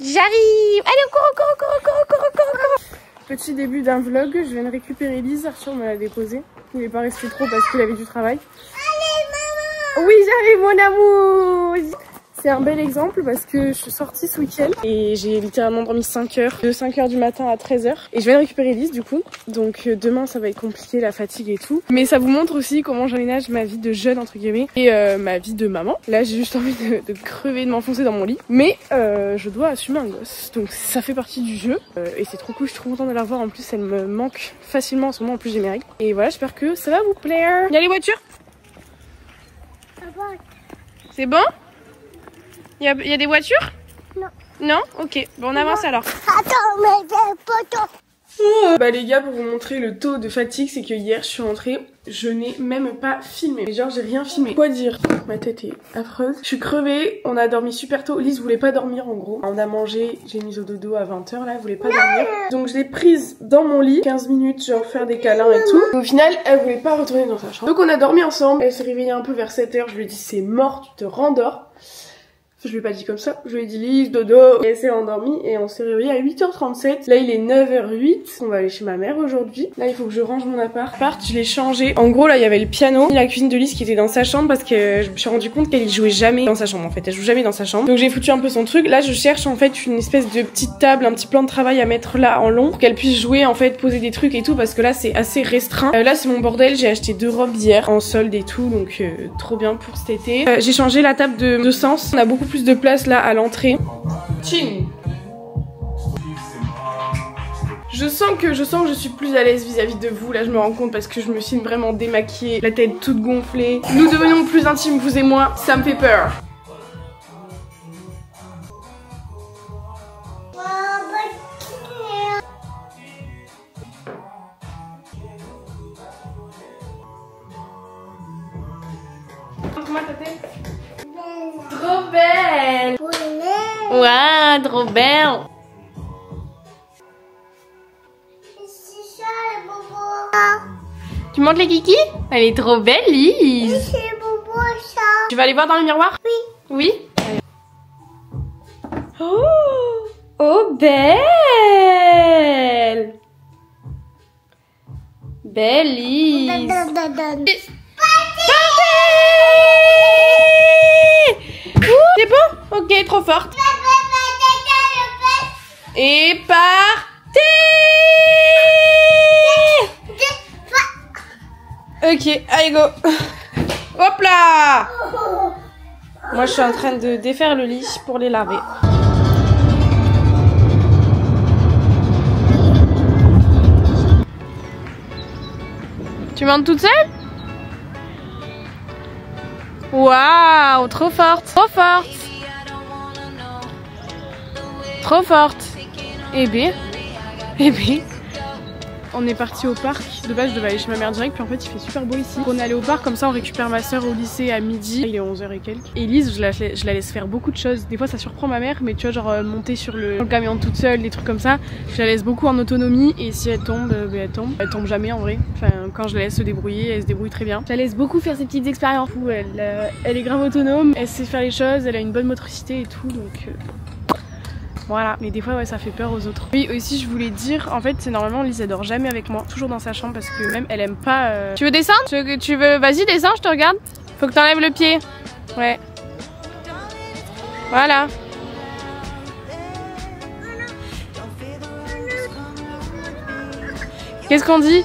J'arrive. Allez, cours. Petit début d'un vlog, je viens de récupérer Lise, Arthur me l'a déposée. Il n'est pas resté trop parce qu'il avait du travail. Allez maman. Oui j'arrive mon amour. C'est un bel exemple parce que je suis sortie ce week-end et j'ai littéralement dormi 5 heures, de 5 heures du matin à 13 heures. Et je viens de récupérer Lise du coup, donc demain ça va être compliqué, la fatigue et tout. Mais ça vous montre aussi comment j'aménage ma vie de jeune entre guillemets et ma vie de maman. Là j'ai juste envie de crever, de m'enfoncer dans mon lit. Mais je dois assumer un gosse, donc ça fait partie du jeu. Et c'est trop cool, je suis trop contente de la voir. En plus elle me manque facilement en ce moment, en plus j'ai mes règles. Et voilà, j'espère que ça va vous plaire. Il y a les voitures? C'est bon? Il y a des voitures? Non. Non? Ok, bon on avance alors. Attends, mais poteau. Bah les gars, pour vous montrer le taux de fatigue, c'est que hier je suis rentrée, je n'ai même pas filmé. Genre j'ai rien filmé. Quoi dire? Ma tête est affreuse. Je suis crevée, on a dormi super tôt. Lise voulait pas dormir en gros. On a mangé, j'ai mis au dodo à 20 h là, elle voulait pas dormir. Donc je l'ai prise dans mon lit, 15 minutes, genre faire des câlins et tout. Au final, elle voulait pas retourner dans sa chambre. Donc on a dormi ensemble. Elle s'est réveillée un peu vers 7 h, je lui ai dit c'est mort, tu te rendors. Je lui ai pas dit comme ça, je lui ai dit Lise, dodo. Et elle s'est endormie et on s'est réveillé à 8 h 37. Là il est 9 h 08. On va aller chez ma mère aujourd'hui. Là il faut que je range mon appart. Je l'ai changé. En gros là il y avait le piano, la cuisine de Lise qui était dans sa chambre parce que je me suis rendu compte qu'elle y jouait jamais dans sa chambre en fait. Elle joue jamais dans sa chambre. Donc j'ai foutu un peu son truc. Là je cherche en fait une espèce de petite table, un petit plan de travail à mettre là en long pour qu'elle puisse jouer en fait, poser des trucs et tout parce que là c'est assez restreint. Là c'est mon bordel. J'ai acheté 2 robes hier en solde et tout donc trop bien pour cet été. J'ai changé la table de sens. On a beaucoup plus de place là à l'entrée. Ching. Je sens que je suis plus à l'aise vis-à-vis de vous. Là je me rends compte parce que je me suis vraiment démaquillée, la tête toute gonflée. Nous devenions plus intimes vous et moi, ça me fait peur. Montre-moi ta tête. Trop belle. Waouh, trop belle. Tu montres les kikis? Elle est trop belle, Lise. C'est bobo ça. Tu vas aller voir dans le miroir? Oui. Oui? Oh, belle. Belle Lise. C'est bon? Ok, trop forte. Et partez. Ok, allez go. Hop là. Moi je suis en train de défaire le lit pour les laver. Tu montes toute seule? Waouh, trop forte. Trop forte. Trop forte. Eh bien. Eh bien. On est parti au parc. De base je devais aller chez ma mère direct, puis en fait il fait super beau ici. On est allé au parc, comme ça on récupère ma soeur au lycée à midi. Il est 11 h et quelques. Et Lise, je la laisse faire beaucoup de choses. Des fois ça surprend ma mère, mais tu vois genre monter sur le camion toute seule, des trucs comme ça. Je la laisse beaucoup en autonomie et si elle tombe, elle tombe. Elle tombe jamais en vrai. Enfin quand je la laisse se débrouiller, elle se débrouille très bien. Je la laisse beaucoup faire ses petites expériences. Elle est grave autonome, elle sait faire les choses, elle a une bonne motricité et tout donc... Voilà, mais des fois ouais ça fait peur aux autres. Oui aussi je voulais dire, en fait c'est normalement Lise elle dort jamais avec moi, toujours dans sa chambre parce que même elle aime pas... Tu veux descendre? Tu veux... Vas-y descends, je te regarde. Faut que t'enlèves le pied. Ouais. Voilà. Qu'est-ce qu'on dit?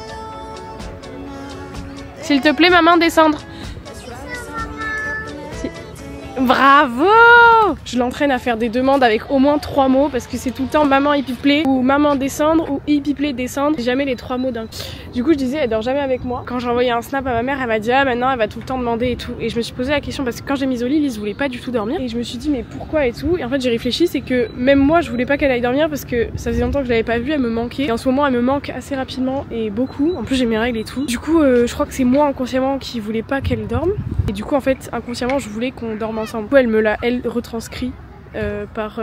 S'il te plaît maman, descendre. Bravo! Je l'entraîne à faire des demandes avec au moins 3 mots parce que c'est tout le temps maman hippie play ou maman descendre ou hippie play descendre. Jamais les 3 mots d'un coup. Du coup je disais elle dort jamais avec moi. Quand j'ai envoyé un snap à ma mère elle m'a dit ah maintenant elle va tout le temps demander et tout. Et je me suis posé la question parce que quand j'ai mis au lit, Lise voulait pas du tout dormir. Et je me suis dit mais pourquoi et tout. Et en fait j'ai réfléchi, c'est que même moi je voulais pas qu'elle aille dormir parce que ça faisait longtemps que je l'avais pas vue, elle me manquait. Et en ce moment elle me manque assez rapidement et beaucoup. En plus j'ai mes règles et tout. Du coup je crois que c'est moi inconsciemment qui voulais pas qu'elle dorme. Et du coup en fait inconsciemment je voulais qu'on dorme ensemble. Du coup elle me l'a retranscrit par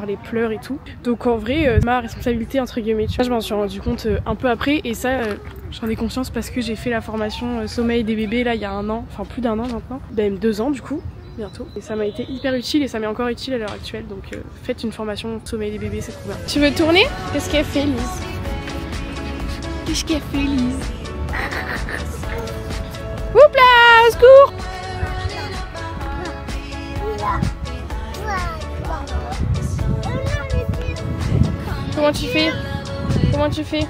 les pleurs et tout. Donc en vrai ma responsabilité entre guillemets. Tu vois, je m'en suis rendu compte un peu après et ça j'en ai conscience parce que j'ai fait la formation sommeil des bébés là il y a 1 an, enfin plus d'1 an maintenant, même 2 ans du coup. bientôt. Et ça m'a été hyper utile et ça m'est encore utile à l'heure actuelle. Donc faites une formation sommeil des bébés, c'est trop bien. Tu veux tourner? Qu'est-ce qu'elle fait, Lise? Qu'est-ce qu'elle fait, Lise? Oups là, au secours! Comment tu fais? Comment tu fais?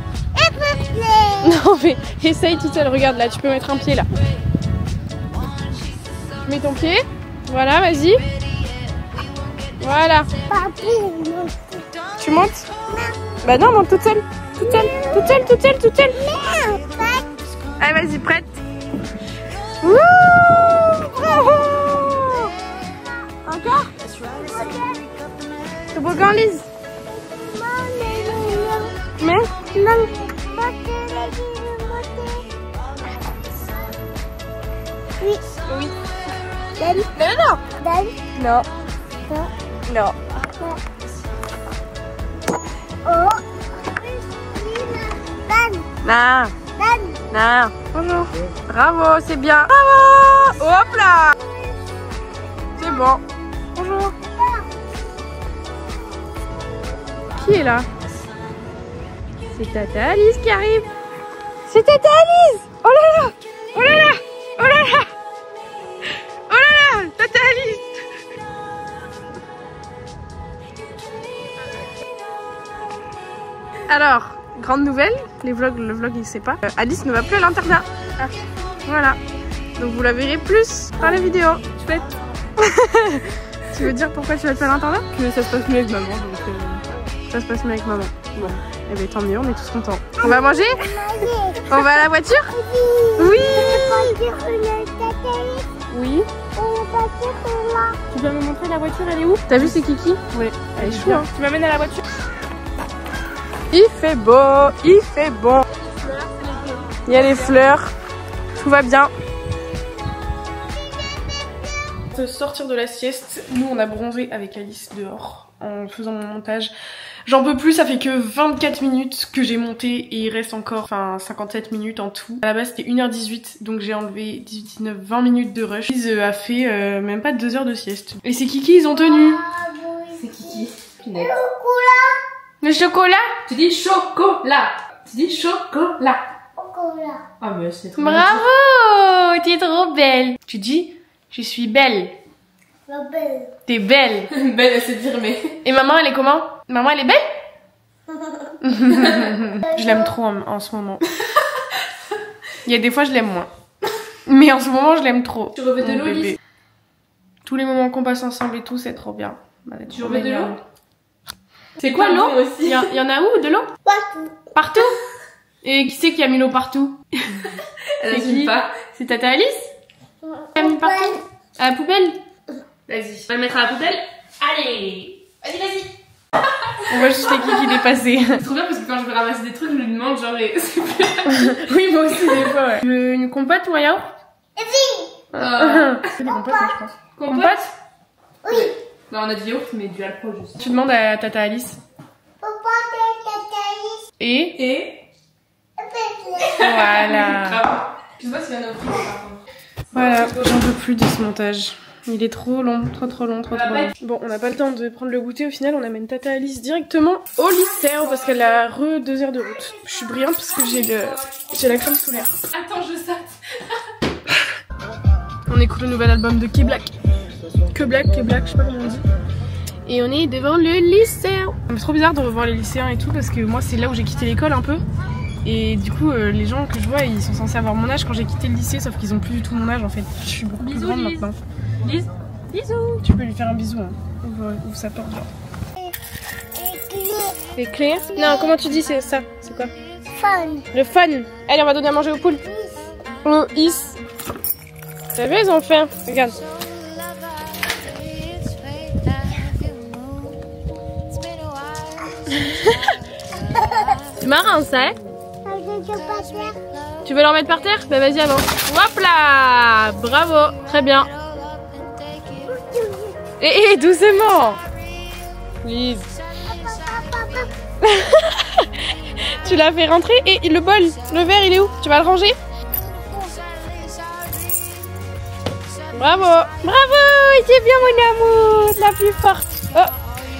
Non mais essaye toute seule, regarde là, tu peux mettre un pied là. Tu mets ton pied, voilà, vas-y. Voilà. Tu montes? Bah non, monte toute seule. Toute seule, toute seule, toute seule, toute seule. Allez, vas-y, prête. Wouh! Encore? Toboggan, Lise. Mais non. Oui. Oui. Dan. Non, non, non. Dan. Non. Non. Non. Oh. Dan. Non. Dan. Non. Bonjour. Bravo, c'est bien. Bravo. Hop là. C'est bon. Bonjour. Qui est là? C'est Tata Alice qui arrive. C'est Tata Alice. Oh là là. Oh là là. Oh là là. Oh là là. Tata Alice. Alors, grande nouvelle, le vlog il sait pas. Alice ne va plus à l'internat. Ah, voilà. Donc vous la verrez plus dans les vidéos. Chouette. Tu veux dire pourquoi tu vas plus à l'internat? Que ça se passe mieux avec maman. Donc ça se passe mieux avec maman. Bon, eh bien tant mieux, on est tous contents. On va manger? On va à la voiture? Oui. Oui. Tu dois me montrer la voiture, elle est où? T'as vu c'est Kiki? Oui. Elle est chou hein. Tu m'amènes à la voiture? Il fait beau, il fait bon. Il y a les fleurs, tout va bien. Sortir de la sieste, nous on a bronzé avec Alice dehors en faisant mon montage. J'en peux plus, ça fait que 24 minutes que j'ai monté et il reste encore 57 minutes en tout. À la base c'était 1h18 donc j'ai enlevé 18, 19, 20 minutes de rush. Ils a fait même pas 2 heures de sieste. Et c'est Kiki, ils ont tenu. C'est Kiki. Le chocolat? Tu dis chocolat. Tu dis chocolat. Chocolat. Ah mais c'est trop Bravo, t'es trop belle. Tu dis, je suis belle. belle. T'es belle. Belle à se dire mais. Et maman elle est comment? Maman elle est belle? Je l'aime trop en ce moment. Il y a des fois je l'aime moins. Mais en ce moment je l'aime trop. Tu reveux de l'eau, Lise? Tous les moments qu'on passe ensemble et tout c'est trop bien. Tu reveux de l'eau? C'est quoi l'eau aussi? Il y en a où de l'eau? Partout. Partout? Et qui c'est qui a mis l'eau partout? Elle C'est qui? C'est Tata Alice? Qui a mis partout? À la poubelle? Vas-y. On va le mettre à la poubelle. Allez. Vas-y, vas-y. On voit juste les Kiki dépasser. C'est trop bien parce que quand je vais ramasser des trucs, je lui demande genre les... Oui, moi aussi des fois, ouais. Tu veux une compote ou un yaourt? Des compotes, je pense. Compote? Oui. Non, on a du yaourt, mais du alcool juste. Tu demandes à Tata Alice. Et voilà. Je sais pas s'il y en a au frigo par contre. Voilà, j'en peux plus de ce montage. Il est trop long, trop long. Bon, on n'a pas le temps de prendre le goûter. Au final, on amène Tata Alice directement au lycée parce qu'elle a 2 heures de route. Je suis brillante parce que j'ai la crème solaire. Attends, je saute. On écoute le nouvel album de K-Black. Que-Black, je sais pas comment on dit. Et on est devant le lycée. C'est trop bizarre de revoir les lycéens et tout parce que moi, c'est là où j'ai quitté l'école un peu. Et du coup, les gens que je vois, ils sont censés avoir mon âge quand j'ai quitté le lycée, sauf qu'ils ont plus du tout mon âge en fait. Je suis beaucoup plus grande maintenant. Lise. Bisous. Tu peux lui faire un bisou, hein. Ouvre sa porte, genre. Les clés? Non, comment tu dis c'est ça? C'est quoi? Fun. Le fun. Allez, on va donner à manger aux poules. Oh, is. T'as vu, ils ont faim. Regarde. C'est marrant ça, hein? Tu veux leur mettre par terre? Bah vas-y avance. Hop là! Bravo, très bien. Et doucement! Lise. Tu l'as fait rentrer et le bol, le verre il est où? Tu vas le ranger? Bravo. Bravo, c'est bien mon amour, la plus forte. Oh,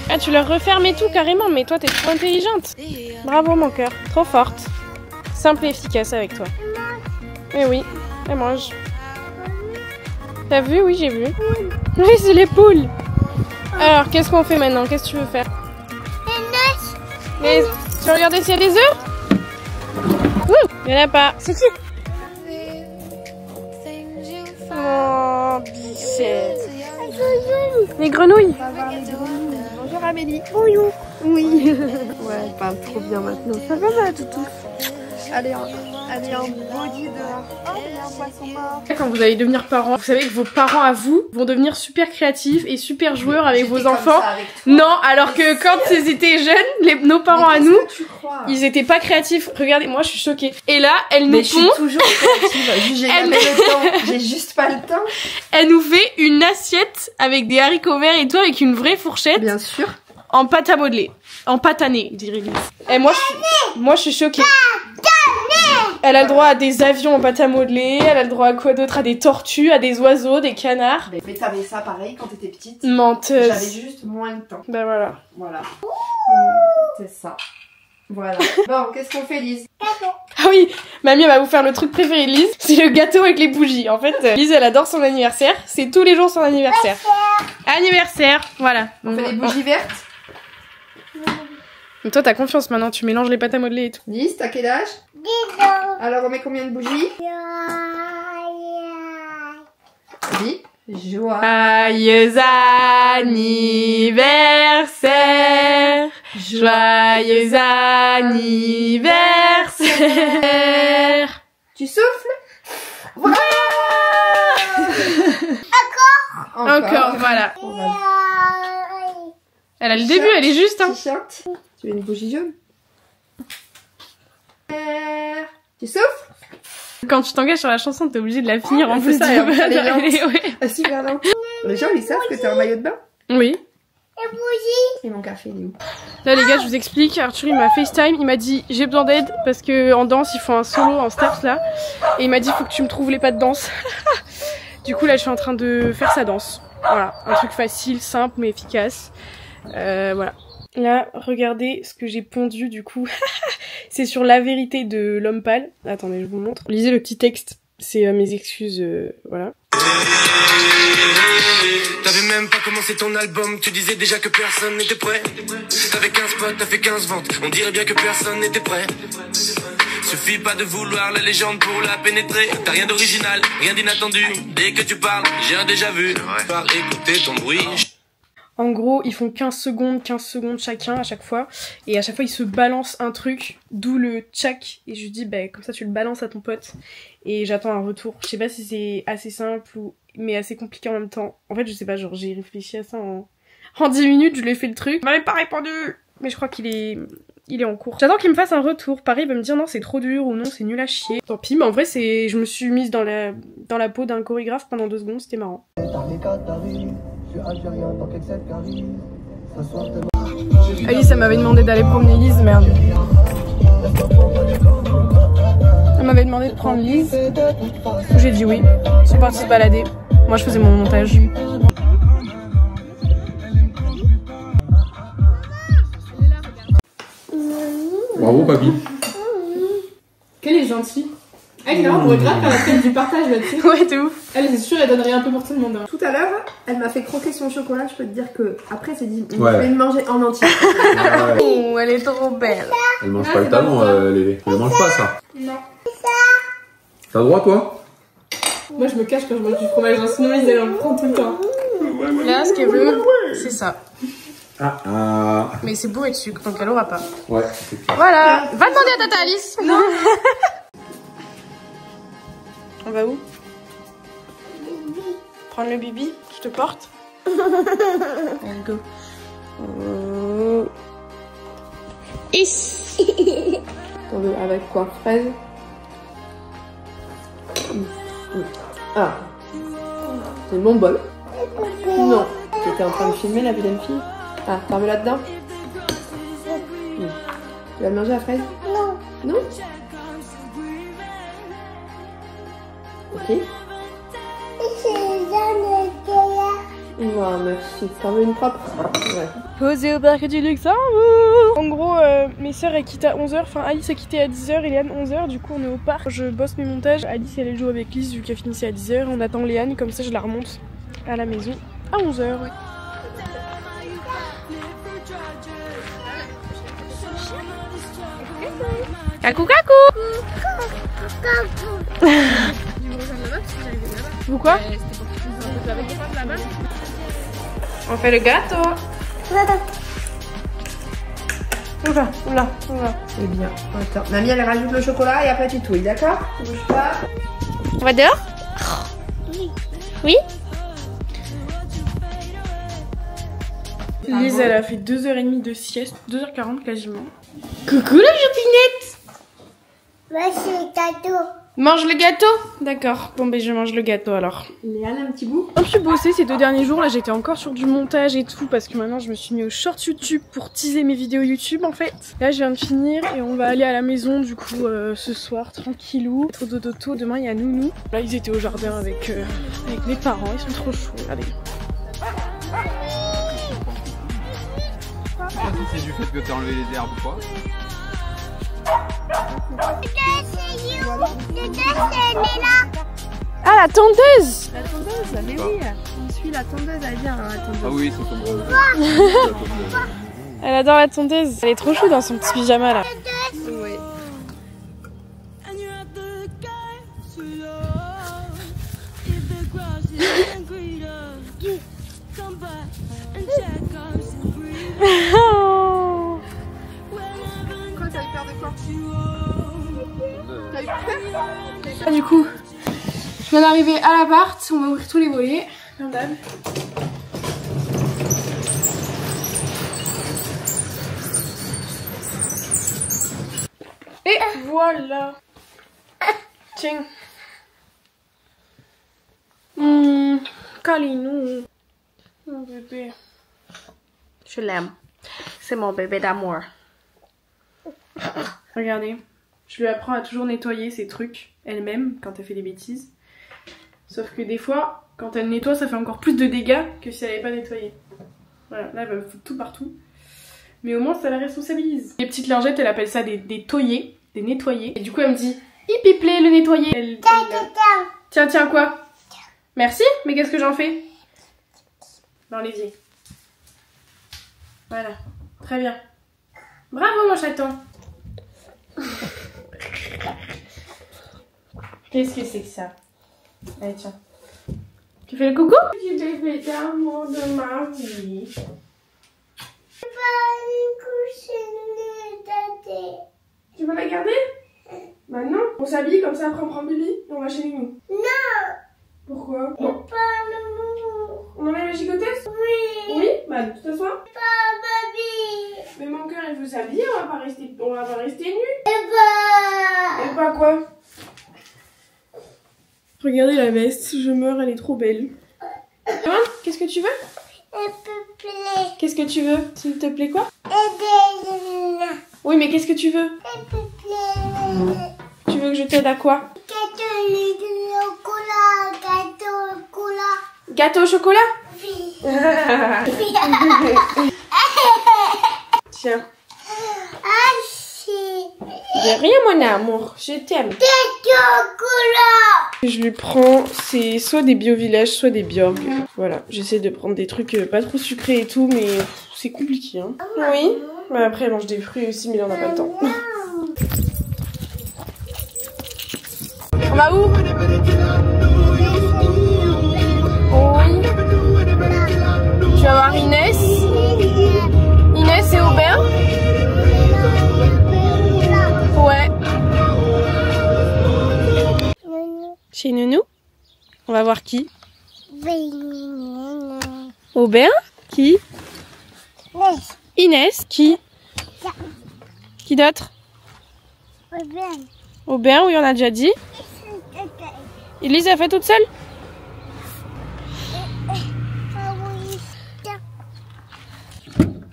ah, tu leur refermes et tout carrément, mais toi t'es trop intelligente. Bravo mon cœur, trop forte. Simple et efficace avec toi. Eh oui, elle mange. T'as vu? Oui, j'ai vu. Oui, c'est les poules. Alors, qu'est-ce qu'on fait maintenant? Qu'est-ce que tu veux faire? Les... Tu veux regarder s'il y a des œufs? Il n'y en a pas. C'est qui? Oh, bichette. Les grenouilles. Bonjour Amélie. Bonjour. Oui. Ouais, elle parle trop bien maintenant. Ça va ma toutou? Elle est en body dehors. Oh, il y a un poisson mort. Quand vous allez devenir parents, vous savez que vos parents à vous vont devenir super créatifs et super joueurs avec vos enfants. Non, alors que quand ils étaient jeunes, nos parents à nous, ils étaient pas créatifs. Regardez, moi je suis choquée. Et là, elle nous je suis toujours créative. J'ai jamais le temps. J'ai juste pas le temps. Elle nous fait une assiette avec des haricots verts et tout, avec une vraie fourchette. Bien sûr. En pâte à modeler. En pâtané, dirait Lise. Et moi je suis choquée. Elle a le droit à des avions en pâte à modeler, elle a le droit à quoi d'autre? À des tortues, à des oiseaux, des canards. Mais t'avais ça pareil quand t'étais petite? Menteuse. J'avais juste moins de temps. Bah voilà. Voilà. C'est ça. Voilà. Bon, qu'est-ce qu'on fait, Lise? Ah oui, mamie elle va vous faire le truc préféré de Lise, c'est le gâteau avec les bougies. En fait, Lise elle adore son anniversaire, c'est tous les jours son anniversaire. Anniversaire, voilà. On fait les bougies vertes? Donc toi t'as confiance maintenant, tu mélanges les pâtes à modeler et tout. Lise, t'as quel âge? 10 ans. Alors on met combien de bougies? Oui. Joyeux anniversaire, joyeux anniversaire. Tu souffles? Voilà. Encore, voilà. Elle a le début, elle est juste. Hein. Tu veux une bougie jaune? Tu souffles? Quand tu t'engages sur la chanson, t'es obligé de la finir en plus. Ça, elle est lente. Ouais. Ah, super lent. Les gens, ils savent que t'es en maillot de bain? Oui. Et mon café, il est où? Là les gars, je vous explique, Arthur il m'a FaceTime, il m'a dit j'ai besoin d'aide parce que en danse ils font un solo en stars là. Et il m'a dit faut que tu me trouves les pas de danse. Du coup là je suis en train de faire sa danse. Voilà, un truc facile, simple mais efficace. Voilà. Là, regardez ce que j'ai pondu du coup. C'est sur la vérité de l'homme pâle. Attendez, je vous montre. Lisez le petit texte. C'est mes excuses, voilà. T'avais même pas commencé ton album, tu disais déjà que personne n'était prêt. T'avais 15 potes, t'as fait 15 ventes, on dirait bien que personne n'était prêt. Suffit pas de vouloir la légende pour la pénétrer. T'as rien d'original, rien d'inattendu. Dès que tu parles, j'ai un déjà vu. Par écouter ton bruit. En gros, ils font 15 secondes chacun à chaque fois. Et à chaque fois, ils se balancent un truc, d'où le tchak. Et je lui dis, bah, comme ça, tu le balances à ton pote. Et j'attends un retour. Je sais pas si c'est assez simple ou mais assez compliqué en même temps. En fait, je sais pas, genre, j'ai réfléchi à ça en 10 minutes, je lui ai fait le truc. Il m'avait pas répondu. Mais je crois qu'il est en cours. J'attends qu'il me fasse un retour. Pareil, il va me dire non, c'est trop dur ou non, c'est nul à chier. Tant pis, mais en vrai, je me suis mise dans la peau d'un chorégraphe pendant 2 secondes, c'était marrant. Alice, elle m'avait demandé d'aller promener Lise, merde. Elle m'avait demandé de prendre Lise. J'ai dit oui. Ils sont partis se balader. Moi, je faisais mon montage. Bravo, papy. Quelle est gentille. Ah, clairement, on pourrait grave faire la fête du partage là-dessus. Ouais, t'es ouf. Elle, c'est sûr, elle donnerait un peu pour tout le monde. Hein. Tout à l'heure, elle m'a fait croquer son chocolat. Je peux te dire que après, c'est dit, Ouais. je vais le manger en entier. Oh, elle est trop belle. Elle mange pas le talon, Lévé. Elle mange pas ça. Non. T'as droit, toi? Moi, je me cache quand je mange du fromage. Hein. Sinon, ils en prennent tout le temps. Là, ce qu'elle veut, c'est ça. Ah. Mais c'est bourré de sucre, donc elle aura pas. Ouais, c'est clair. Voilà. Va demander à tata Alice. Non. On va où? Prendre le bibi. Je te porte. Allez, go. Ici. T'en veux avec quoi? Fraise? Ah. C'est mon bol. Non. T'étais en train de filmer la vilaine fille? Ah, t'en veux là-dedans? Tu vas le manger la fraise? Non. Non? Ok. Non, merci. T'en veux une propre? Ouais. Posé au parc du Luxembourg. En gros, mes sœurs elles quittent à 11h, enfin Alice a quitté à 10h et Léane 11h, du coup on est au parc. Je bosse mes montages, Alice elle joue avec Lise vu qu'elle finissait à 10h, on attend Léane, comme ça je la remonte à la maison à 11h. Cacou cacou. Pourquoi? On fait le gâteau. Oula, oula, oula. Eh bien, attends. Mamie, elle rajoute le chocolat et après tu touilles, d'accord? Tu bouges pas. On va dehors? Oui? Lise, elle a fait 2h30 de sieste, 2h40 quasiment. Coucou la choupinette! Voici le gâteau. Mange le gâteau? D'accord, bon ben je mange le gâteau alors. Léane, un petit bout? Je suis bossée ces 2 derniers jours, là j'étais encore sur du montage et tout parce que maintenant je me suis mis aux shorts YouTube pour teaser mes vidéos YouTube en fait. Là je viens de finir et on va aller à la maison du coup ce soir tranquillou. Trop dodo, demain il y a Nounou. Là ils étaient au jardin avec les parents, ils sont trop chauds, regardez. Je sais pas si c'est du fait que t'as enlevé les herbes ou quoi. Ah la tondeuse! La tondeuse, mais oui. On suit la tondeuse, elle vient la tondeuse. Ah oui, c'est comme Elle adore la tondeuse. Elle est trop chou dans son petit pyjama là. Oui. Quoi, t'as eu peur de quoi? T'as eu peur? Du coup, je viens d'arriver à l'appart, on va ouvrir tous les volets, comme d'hab. Et voilà. Tiens. Câlinou. Mon bébé. Je l'aime. C'est mon bébé d'amour. Regardez. Je lui apprends à toujours nettoyer ses trucs elle-même quand elle fait des bêtises. Sauf que des fois, quand elle nettoie, ça fait encore plus de dégâts que si elle n'avait pas nettoyé. Voilà, là elle va me foutre tout partout. Mais au moins ça la responsabilise. Les petites lingettes, elle appelle ça des toyés, des nettoyés. Et du coup elle me dit, hip hip play le nettoyer. Tiens, tiens quoi? Merci, mais qu'est-ce que j'en fais? Dans l'évier. Voilà, très bien. Bravo mon chaton. Qu'est-ce que c'est que ça? Allez tiens. Tu fais le coucou? Tu bébé d'amour de ma vie. Tu vas la garder? Bah non. On s'habille comme ça après on prend le bébé et on va chez nous. Non. Pourquoi? Pas l'amour. On enlève la gigotesse? Oui. Oui? Bah tu t'assois. Pas baby. Mais mon cœur il veut s'habiller, on va pas rester nus. Et Et pas quoi? Regardez la veste, je meurs, elle est trop belle. Qu'est-ce que tu veux? Qu'est-ce que tu veux? S'il te plaît quoi? Oui mais qu'est-ce que tu veux? Tu veux que je t'aide à quoi? Gâteau au chocolat? Oui. Tiens. De rien mon amour, je t'aime. Je lui prends, c'est soit des bio-villages, soit des Bjorg. Voilà, j'essaie de prendre des trucs pas trop sucrés et tout, mais c'est compliqué. Hein. Oui, mais après elle mange des fruits aussi, mais là on n'a pas le temps. On va où? Oui. Tu vas voir Inès. Inès et Aubert. Ouais. Chez Nounou. On va voir qui? Aubert. Qui? Inès. Qui? Qui d'autre? Aubert, oui, on a déjà dit. Elise, elle fait toute seule?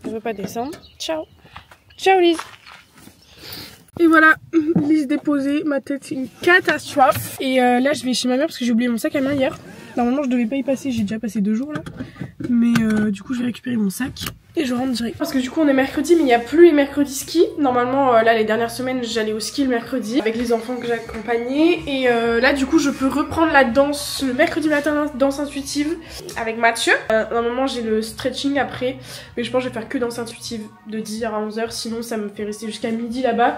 Je veux pas descendre. Ciao. Ciao, Lise. Et voilà, Lise déposée. Ma tête, c'est une catastrophe. Et là, je vais chez ma mère parce que j'ai oublié mon sac à main hier. Normalement je devais pas y passer, j'ai déjà passé 2 jours là. Mais du coup je vais récupérer mon sac et je rentre direct. Parce que du coup on est mercredi mais il n'y a plus les mercredis ski. Normalement là les dernières semaines j'allais au ski le mercredi avec les enfants que j'accompagnais. Et là du coup je peux reprendre la danse le mercredi matin, danse intuitive avec Mathieu. Normalement j'ai le stretching après. Mais je pense que je vais faire que danse intuitive de 10h à 11h. Sinon ça me fait rester jusqu'à midi là-bas.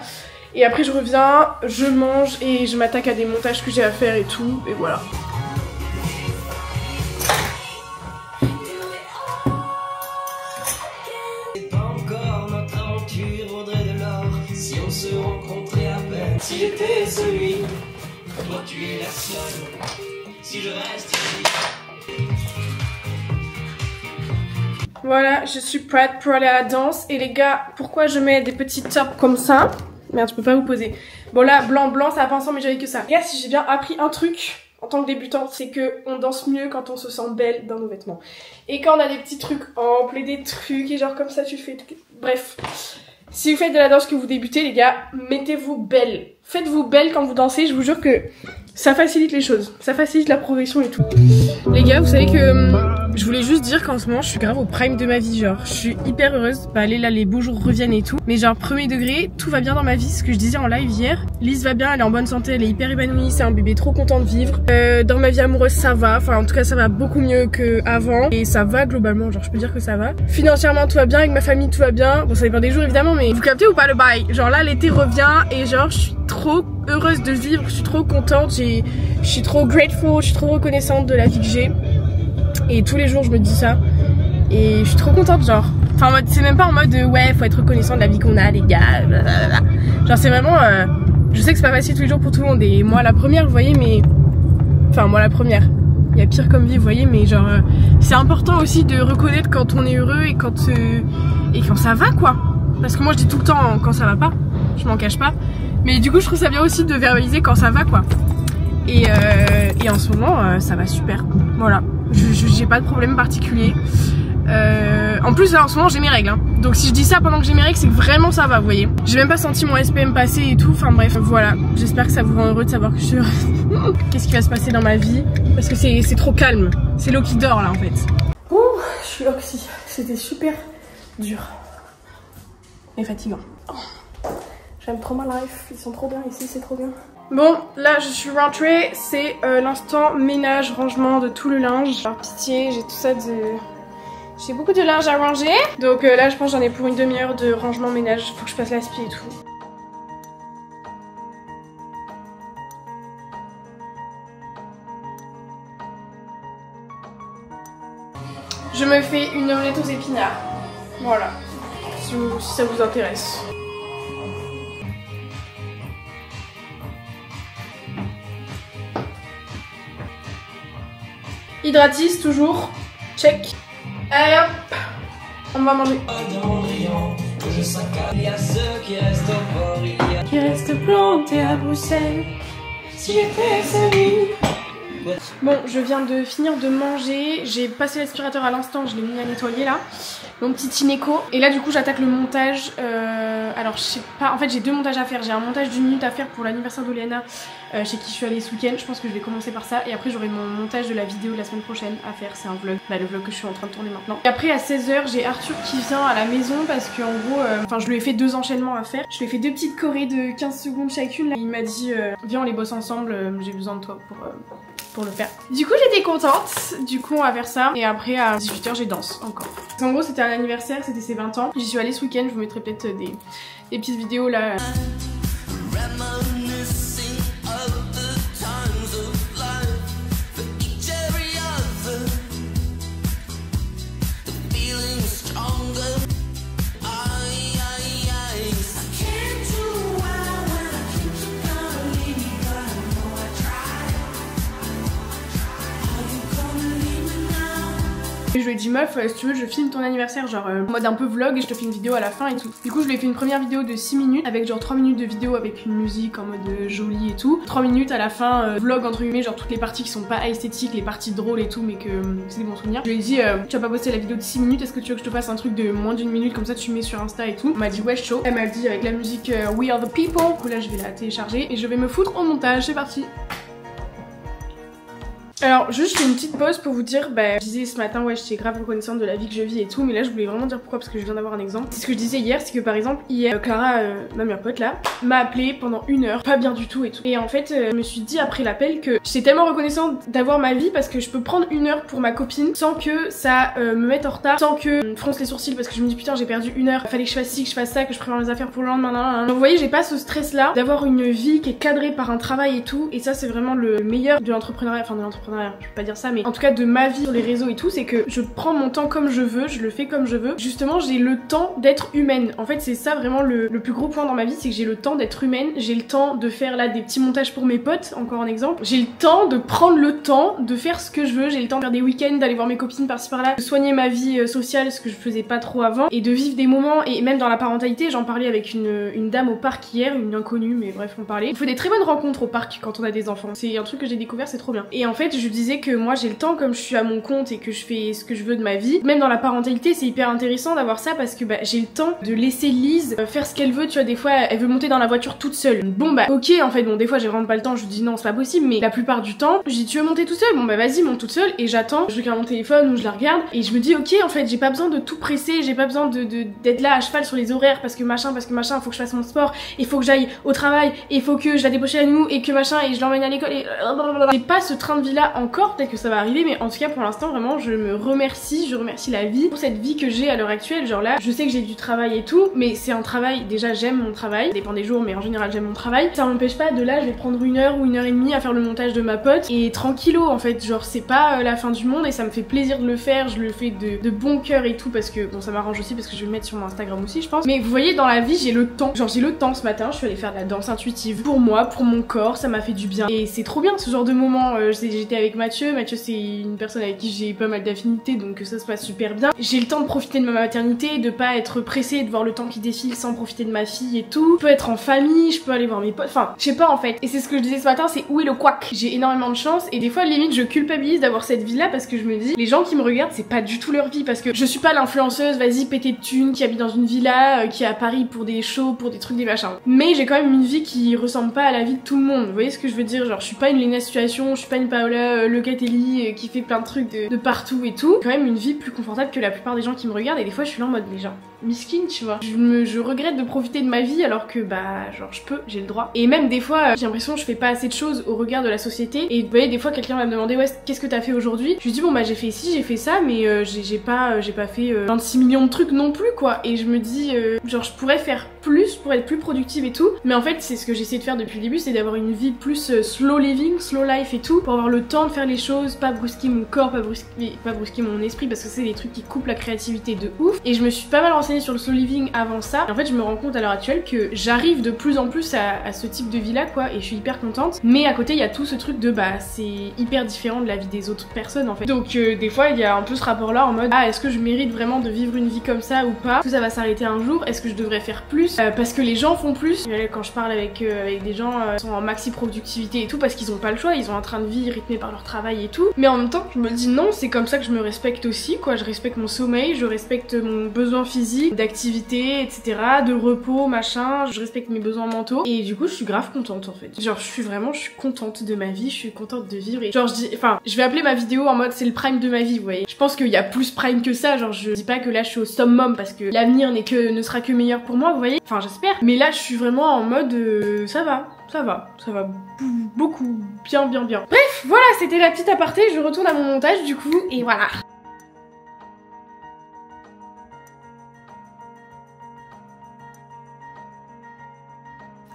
Et après je reviens, je mange et je m'attaque à des montages que j'ai à faire et tout. Et voilà. Si j'étais celui, toi tu es la seule. Si je reste ici. Voilà, je suis prête pour aller à la danse. Et les gars, pourquoi je mets des petits tops comme ça? Merde, je peux pas vous poser. Bon là, blanc, ça va pas ensemble mais j'avais que ça. Les gars, si j'ai bien appris un truc en tant que débutante, c'est que on danse mieux quand on se sent belle dans nos vêtements. Et quand on a des petits trucs amples et des trucs et genre comme ça tu fais... Bref. Si vous faites de la danse que vous débutez, les gars, mettez-vous belle. Faites-vous belle quand vous dansez, je vous jure que ça facilite les choses. Ça facilite la progression et tout. Les gars, vous savez que je voulais juste dire qu'en ce moment, je suis grave au prime de ma vie. Genre, je suis hyper heureuse. Bah, allez, là, les beaux jours reviennent et tout. Mais genre, premier degré, tout va bien dans ma vie. Ce que je disais en live hier. Lise va bien, elle est en bonne santé, elle est hyper épanouie. C'est un bébé trop content de vivre. Dans ma vie amoureuse, ça va. Enfin, en tout cas, ça va beaucoup mieux qu'avant. Et ça va globalement, genre, je peux dire que ça va. Financièrement, tout va bien. Avec ma famille, tout va bien. Bon, ça dépend des jours évidemment, mais vous captez ou pas le bail? Genre là, l'été revient et genre, je suis trop heureuse de vivre. Je suis trop contente. Je suis trop grateful. Je suis trop reconnaissante de la vie que j'ai. Et tous les jours je me dis ça. Et je suis trop contente genre. Enfin c'est même pas en mode ouais faut être reconnaissant de la vie qu'on a les gars. Blablabla. Genre c'est vraiment je sais que c'est pas facile tous les jours pour tout le monde. Et moi la première vous voyez mais. Enfin moi la première. Il y a pire comme vie vous voyez mais genre c'est important aussi de reconnaître quand on est heureux et quand ça va quoi. Parce que moi je dis tout le temps quand ça va pas. Je m'en cache pas. Mais du coup je trouve ça bien aussi de verbaliser quand ça va quoi. Et en ce moment ça va super. Voilà. J'ai pas de problème particulier. En plus là en ce moment j'ai mes règles hein. Donc si je dis ça pendant que j'ai mes règles c'est que vraiment ça va vous voyez. J'ai même pas senti mon SPM passer et tout. Enfin bref voilà. J'espère que ça vous rend heureux de savoir que je suis heureuse. Qu'est-ce qui va se passer dans ma vie? Parce que c'est trop calme. C'est l'eau qui dort là en fait. Ouh, je suis oxy. C'était super dur. Et fatigant. Oh. J'aime trop ma life. Ils sont trop bien ici, c'est trop bien. Bon, là je suis rentrée, c'est l'instant ménage, rangement de tout le linge. Alors pitié, j'ai tout ça de... J'ai beaucoup de linge à ranger. Donc là je pense j'en ai pour une demi-heure de rangement ménage, faut que je passe l'aspi et tout. Je me fais une omelette aux épinards. Voilà, si ça vous intéresse. Hydratise toujours, check. Allez hop, on va manger. Qui reste planté à Bruxelles. Si j'étais celui. Bon, je viens de finir de manger. J'ai passé l'aspirateur à l'instant, je l'ai mis à nettoyer là. Mon petit Ineco. Et là du coup j'attaque le montage. Alors je sais pas, en fait j'ai 2 montages à faire. J'ai un montage d'1 minute à faire pour l'anniversaire d'Oliana chez qui je suis allée ce week-end. Je pense que je vais commencer par ça. Et après j'aurai mon montage de la vidéo de la semaine prochaine à faire. C'est un vlog, bah, le vlog que je suis en train de tourner maintenant. Et après à 16h j'ai Arthur qui vient à la maison parce qu'en gros, enfin je lui ai fait 2 enchaînements à faire. Je lui ai fait 2 petites chorés de 15 secondes chacune. Là. Il m'a dit viens on les bosse ensemble, j'ai besoin de toi pour le faire. Du coup j'étais contente, du coup on va faire ça et après à 18h j'ai danse encore. En gros c'était un anniversaire, c'était ses 20 ans. J'y suis allée ce week-end, je vous mettrai peut-être des petites vidéos là. Et je lui ai dit meuf si tu veux je filme ton anniversaire genre en mode un peu vlog et je te fais une vidéo à la fin et tout. Du coup je lui ai fait une première vidéo de 6 minutes avec genre 3 minutes de vidéo avec une musique en mode jolie et tout. 3 minutes à la fin vlog entre guillemets genre toutes les parties qui sont pas esthétiques, les parties drôles et tout mais que c'est des bons souvenirs. Je lui ai dit tu vas pas poster la vidéo de 6 minutes, est-ce que tu veux que je te fasse un truc de moins d'1 minute comme ça tu mets sur Insta et tout. Elle m'a dit ouais chaud. Elle m'a dit avec la musique We Are The People. Du coup là je vais la télécharger et je vais me foutre au montage, c'est parti. Alors juste je fais une petite pause pour vous dire, je disais ce matin ouais j'étais grave reconnaissante de la vie que je vis et tout, mais là je voulais vraiment dire pourquoi, parce que je viens d'avoir un exemple. C'est ce que je disais hier, c'est que par exemple hier Clara, ma meilleure pote là, m'a appelé pendant 1 heure, pas bien du tout et tout. Et en fait je me suis dit après l'appel que j'étais tellement reconnaissante d'avoir ma vie parce que je peux prendre 1 heure pour ma copine sans que ça me mette en retard, sans que je fronce les sourcils parce que je me dis putain j'ai perdu 1 heure, fallait que je fasse ci, que je fasse ça, que je prépare mes affaires pour le lendemain. Donc vous voyez j'ai pas ce stress là d'avoir une vie qui est cadrée par un travail et tout, et ça c'est vraiment le meilleur de l'entrepreneuriat, enfin de l'entrepreneuriat, je peux pas dire ça, mais en tout cas de ma vie sur les réseaux et tout, c'est que je prends mon temps comme je veux, je le fais comme je veux. Justement j'ai le temps d'être humaine. En fait c'est ça vraiment le plus gros point dans ma vie, c'est que j'ai le temps d'être humaine, j'ai le temps de faire là des petits montages pour mes potes, encore un exemple. J'ai le temps de prendre le temps de faire ce que je veux, j'ai le temps de faire des week-ends, d'aller voir mes copines par-ci par-là, de soigner ma vie sociale, ce que je faisais pas trop avant, et de vivre des moments, et même dans la parentalité, j'en parlais avec une dame au parc hier, une inconnue, mais bref on parlait. On fait des très bonnes rencontres au parc quand on a des enfants, c'est un truc que j'ai découvert, c'est trop bien. Et en fait je disais que moi j'ai le temps, comme je suis à mon compte et que je fais ce que je veux de ma vie, même dans la parentalité c'est hyper intéressant d'avoir ça parce que j'ai le temps de laisser Lise faire ce qu'elle veut, tu vois. Des fois elle veut monter dans la voiture toute seule, bon ok en fait, bon des fois j'ai vraiment pas le temps, je lui dis non c'est pas possible, mais la plupart du temps je dis tu veux monter toute seule, bon vas-y monte toute seule, et j'attends, je regarde mon téléphone ou je la regarde et je me dis ok en fait j'ai pas besoin de tout presser, j'ai pas besoin d'être là à cheval sur les horaires parce que machin, faut que je fasse mon sport, il faut que j'aille au travail, il faut que je la débauche à nous et que machin et je l'emmène à l'école et j'ai pas ce train de vie là encore, peut-être que ça va arriver, mais en tout cas pour l'instant vraiment je remercie la vie pour cette vie que j'ai à l'heure actuelle. Genre là je sais que j'ai du travail et tout, mais c'est un travail, déjà j'aime mon travail, ça dépend des jours mais en général j'aime mon travail, ça m'empêche pas de là je vais prendre 1 heure ou 1 heure et demie à faire le montage de ma pote et tranquillo en fait, genre c'est pas la fin du monde et ça me fait plaisir de le faire, je le fais de bon cœur et tout parce que bon ça m'arrange aussi parce que je vais le mettre sur mon Instagram aussi je pense, mais vous voyez dans la vie j'ai le temps, genre j'ai le temps. Ce matin je suis allée faire de la danse intuitive pour moi, pour mon corps, ça m'a fait du bien et c'est trop bien ce genre de moment. J'étais avec Mathieu c'est une personne avec qui j'ai pas mal d'affinités donc ça se passe super bien. J'ai le temps de profiter de ma maternité, de pas être pressée, de voir le temps qui défile sans profiter de ma fille et tout. Je peux être en famille, je peux aller voir mes potes, enfin je sais pas en fait. Et c'est ce que je disais ce matin, c'est où est le couac. J'ai énormément de chance et des fois limite je culpabilise d'avoir cette vie là parce que je me dis les gens qui me regardent c'est pas du tout leur vie, parce que je suis pas l'influenceuse vas-y pété de thunes qui habite dans une villa, qui est à Paris pour des shows, pour des trucs, des machins, mais j'ai quand même une vie qui ressemble pas à la vie de tout le monde. Vous voyez ce que je veux dire, genre je suis pas une Lena Situation, je suis pas une Paola Locatelli qui fait plein de trucs de partout et tout. Quand même une vie plus confortable que la plupart des gens qui me regardent et des fois je suis là en mode mais genre miskin tu vois. Je regrette de profiter de ma vie alors que genre je peux, j'ai le droit. Et même des fois j'ai l'impression que je fais pas assez de choses au regard de la société et vous voyez des fois quelqu'un va me demander ouais qu'est-ce que t'as fait aujourd'hui, je lui dis bon j'ai fait ci, j'ai fait ça, mais j'ai pas fait 26 millions de trucs non plus quoi. Et je me dis genre je pourrais faire plus pour être plus productive et tout, mais en fait c'est ce que j'essaie de faire depuis le début, c'est d'avoir une vie plus slow living, slow life et tout, pour avoir le temps de faire les choses, pas brusquer mon corps, pas brusquer mon esprit, parce que c'est des trucs qui coupent la créativité de ouf. Et je me suis pas mal renseignée sur le slow living avant ça, et en fait je me rends compte à l'heure actuelle que j'arrive de plus en plus à ce type de vie là quoi, et je suis hyper contente. Mais à côté il y a tout ce truc de c'est hyper différent de la vie des autres personnes en fait, donc des fois il y a un peu ce rapport là en mode est-ce que je mérite vraiment de vivre une vie comme ça ou pas, est-ce que ça va s'arrêter un jour, est-ce que je devrais faire plus parce que les gens font plus. Quand je parle avec des gens qui sont en maxi productivité et tout, parce qu'ils ont pas le choix, ils ont un train de vie rythmé par leur travail et tout, mais en même temps je me dis non, c'est comme ça que je me respecte aussi quoi, je respecte mon sommeil, je respecte mon besoin physique, d'activité etc, de repos machin, je respecte mes besoins mentaux et du coup je suis grave contente en fait, genre je suis contente de ma vie, je suis contente de vivre et genre je vais appeler ma vidéo en mode c'est le prime de ma vie, vous voyez. Je pense qu'il y a plus prime que ça, genre je dis pas que là je suis au summum parce que l'avenir ne sera que meilleur pour moi, vous voyez, enfin j'espère, mais là je suis vraiment en mode ça va beaucoup bien. Bref, voilà, c'était la petite aparté, je retourne à mon montage du coup et voilà.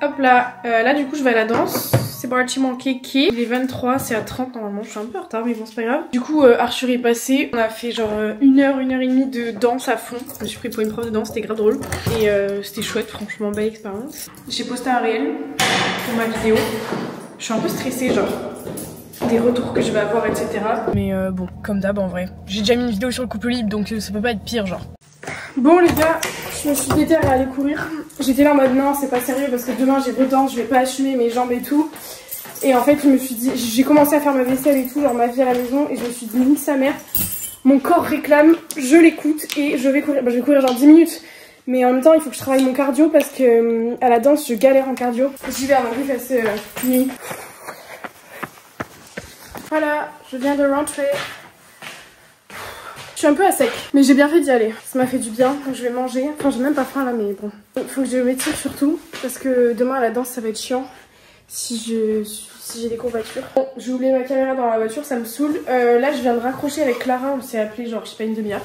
Hop là, là du coup je vais à la danse, c'est bâtiment kéké, il est 23, c'est à 30 normalement, je suis un peu en retard mais bon c'est pas grave. Du coup Arthur est passé, on a fait genre 1 heure et demie de danse à fond, je me suis pris pour une prof de danse, c'était grave drôle et c'était chouette, franchement belle expérience. J'ai posté un réel pour ma vidéo, je suis un peu stressée genre des retours que je vais avoir etc. Mais bon, comme d'hab en vrai, j'ai déjà mis une vidéo sur le couple libre donc ça peut pas être pire genre. Bon les gars, je me suis déterrée à aller courir. J'étais là en mode non c'est pas sérieux parce que demain j'ai redance, je vais pas assumer mes jambes et tout. Et en fait je me suis dit, j'ai commencé à faire ma vaisselle et tout, genre ma vie à la maison, et je me suis dit nique sa mère, mon corps réclame, je l'écoute et je vais courir. Je vais courir genre 10 minutes. Mais en même temps il faut que je travaille mon cardio parce que à la danse je galère en cardio. J'y vais avant qu'il fasse nuit. Voilà, je viens de rentrer. Je suis un peu à sec, mais j'ai bien fait d'y aller. Ça m'a fait du bien, donc je vais manger. Enfin, j'ai même pas faim là, mais bon. Faut que je m'étire surtout, parce que demain à la danse, ça va être chiant si j'ai des courbatures. Bon, j'ai oublié ma caméra dans la voiture, ça me saoule. Là, je viens de raccrocher avec Clara, on s'est appelé genre, je sais pas, une demi-heure.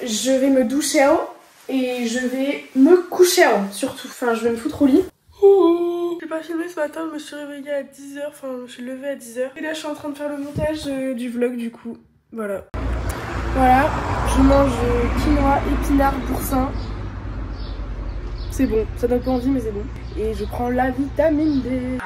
Je vais me doucher à eau et je vais me coucher à eau, surtout. Enfin, je vais me foutre au lit. J'ai pas filmé ce matin, je me suis réveillée à 10h, enfin, je suis levée à 10h. Et là, je suis en train de faire le montage du vlog, du coup. Voilà. Voilà, je mange quinoa, épinards, boursin. C'est bon, ça donne pas envie mais c'est bon. Et je prends la vitamine D.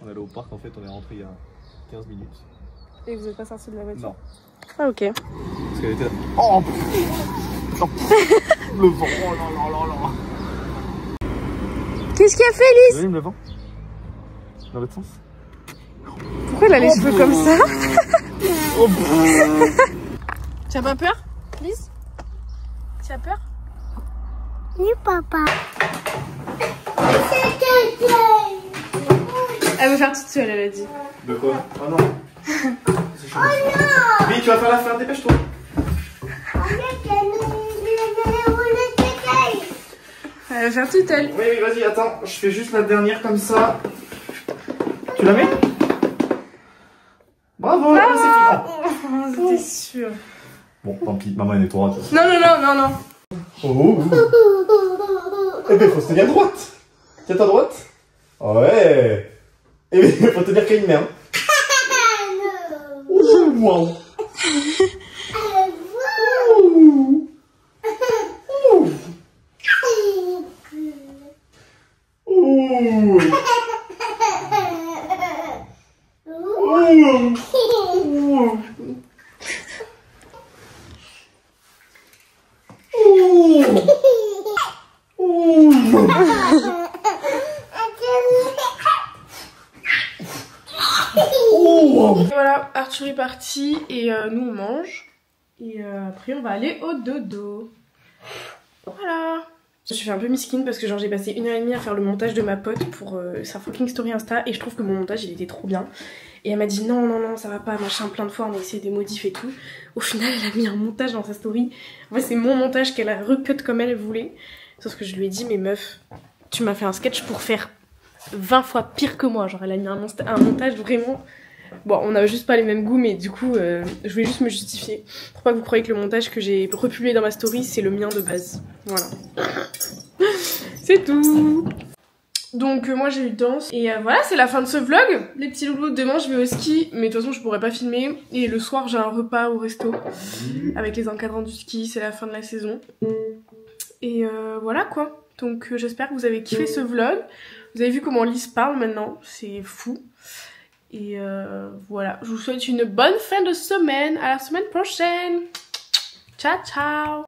On est allé au parc, en fait, on est rentré il y a 15 minutes. Et vous êtes pas sorti de la voiture? Non. Ah ok. Parce qu'elle était là. Oh le vent, oh là là là là. Qu'est-ce qu'il a fait, Lise? Vous voyez le vent? Dans l'autre sens? Pourquoi elle a les cheveux comme ça? Tu as pas peur, Lise? Tu as peur? Oui, papa. Elle veut faire toute seule, elle a dit. De quoi? Oh non. C'est chaud. Oh non. Oui, tu vas faire la fin, dépêche-toi. Elle va faire toute elle. Oui, oui, vas-y, attends, je fais juste la dernière comme ça. Tu la mets? Bravo, c'est fini. C'était sûr. Bon, tant pis, maman elle est droite. Non, non, non, non, non. Oh, eh ben, faut se tenir droite. Tiens-toi droite. Ouais. Eh ben, faut tenir qu'à une main. Oh, wow. Voilà, Arthur est parti et nous on mange. Et après on va aller au dodo. Voilà. Je suis un peu misquine parce que genre j'ai passé 1h30 à faire le montage de ma pote pour sa fucking story Insta. Et je trouve que mon montage il était trop bien. Et elle m'a dit non non non ça va pas machin plein de fois, on a essayé des modifs et tout. Au final elle a mis un montage dans sa story. En fait c'est mon montage qu'elle a recut comme elle voulait. Sauf que je lui ai dit mais meuf tu m'as fait un sketch pour faire 20 fois pire que moi. Genre elle a mis un montage vraiment... Bon, on n'a juste pas les mêmes goûts, mais du coup, je voulais juste me justifier. Pour pas que vous croyez que le montage que j'ai republié dans ma story, c'est le mien de base. Voilà. C'est tout. Donc moi j'ai eu danse. Et voilà, c'est la fin de ce vlog. Les petits loulous, demain je vais au ski. Mais de toute façon, je pourrais pas filmer. Et le soir, j'ai un repas au resto. Avec les encadrants du ski, c'est la fin de la saison. Et voilà quoi. Donc j'espère que vous avez kiffé ce vlog. Vous avez vu comment Lise parle maintenant. C'est fou. Et voilà, je vous souhaite une bonne fin de semaine, à la semaine prochaine. Ciao ciao.